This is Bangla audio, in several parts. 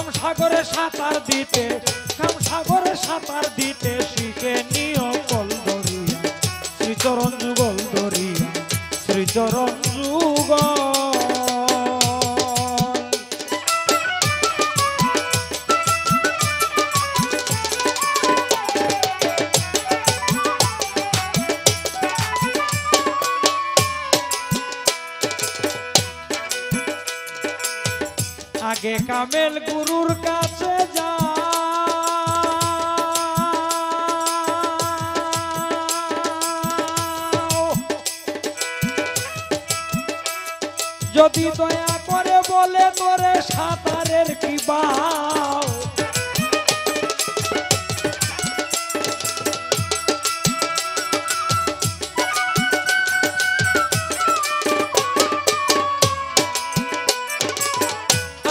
কামসাগরে সাঁতার দিতে, কামসাগরে সাঁতার দিতে শিখে নিও কল ধরিয়া, শ্রীচরণ যুগল ধরিয়া, শ্রীচরণ যুগল। আগে কামেল গুরুর কাছে যা, যদি দয়া করে বলে তোরে সাঁতারের কি বাও,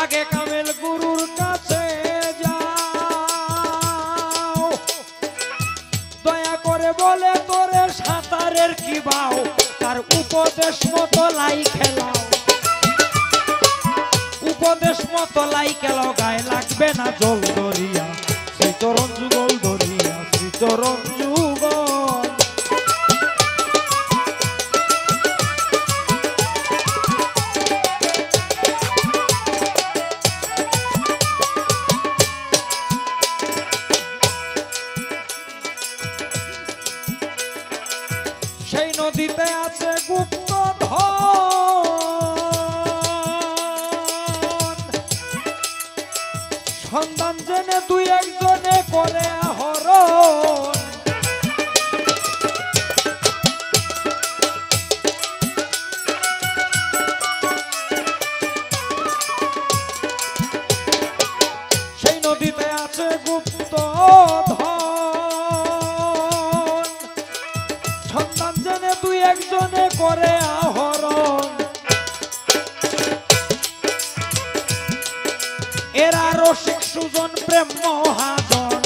আগে কামেল গুরুর কাছে যাও, দয়া করে বলে তোরে সাঁতারের কি বাও, তার উপদেশ মতো লাই খেলাও, উপদেশ মতো লাই খেলাও, গায়ে লাগবে না জল ধরিয়া, শ্রীচরণ যুগল ধরিয়া, শ্রীচরণ যুগল। সেই নদীতে আছে গুপ্ত ধন, সন্ধান জেনে দুই একজনে করে আহরণ, সেই নদীতে আছে গুপ্ত ধন, সন্ধান জেনে দুই একজনে করে আহরণ, এরা রসিক সুজন প্রেম মহাজন,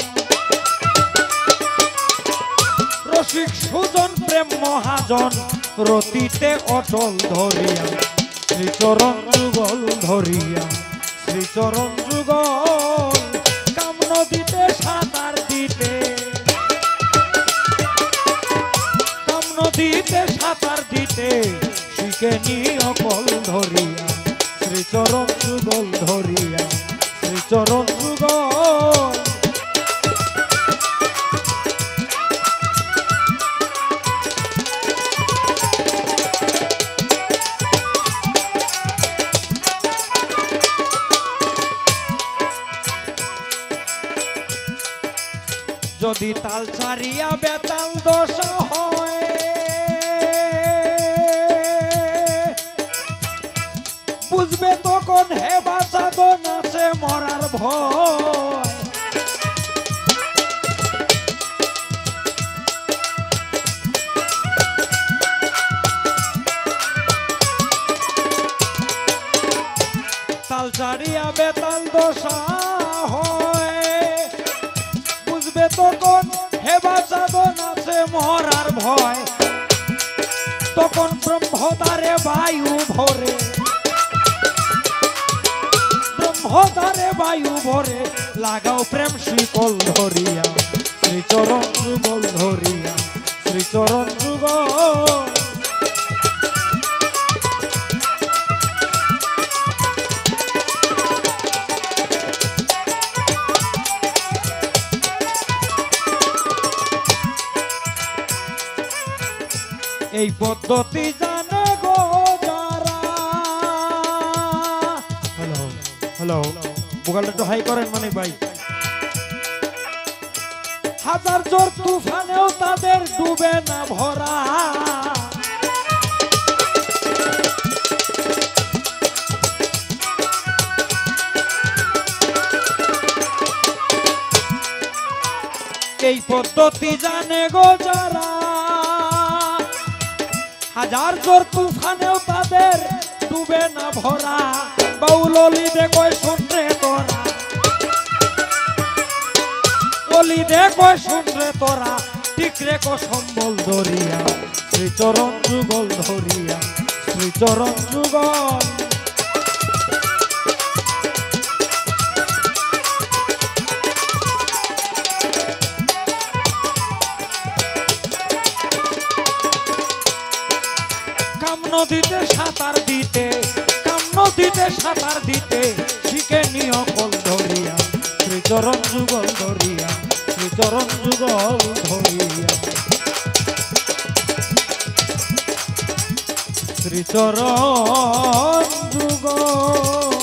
রসিক সুজন প্রেম মহাজন, রতিতে অটল ধরিয়া, শ্রীচরণ যুগল ধরিয়া, শ্রীচরণ যুগল। কাম নদীতে সাঁতার দিতে, কাম নদীতে সাঁতার দিতে শিখে নিও কল ধরিয়া, শ্রীচরণ যুগল ধরিয়া, শ্রীচরণ যুগল। যদি তাল ছাড়িয়া বেতাল দশা হয়, বুঝবে তখন হে বাঁচাবো নাচে মরার ভয়, তাল ছাড়িয়া বেতাল দশা হয়, বুঝবে তখন হে বাঁচাবো নাচে মরার ভয়, তখন ব্রহ্মদ্বারে বায়ু ভরে, ব্রহ্মদ্বারে বায়ু ভরে, লাগাও প্রেম শিকল ধরিয়া, শ্রীচরণ যুগল ধরিয়া, শ্রীচরণ যুগল। এই পদ্ধতি জানে গো যারা, হ্যালো হ্যালো বুকালটা একটু হাই করেন মানে ভাই, হাজার জোর তুফানেও তাদের ডুবে না ভরা, এই পদ্ধতি জানে গো যারা, হাজার জোর তুফানেও তাদের ডুবে না ভরা, বাউলি দেখো শুনরে তোরা, বলি দেখো শুনরে তোরা, টিকরে কো সম্বল ধরিয়া, শ্রীচরণ যুগল ধরিয়া, শ্রীচরণ যুগল। নদীতে সাঁতার দিতে, কাম নদীতে সাঁতার দিতে শিখে নিও কল ধরিয়া, শ্রীচরণ যুগল ধরিয়া, শ্রীচরণ যুগল ধরিয়া, শ্রীচরণ যুগল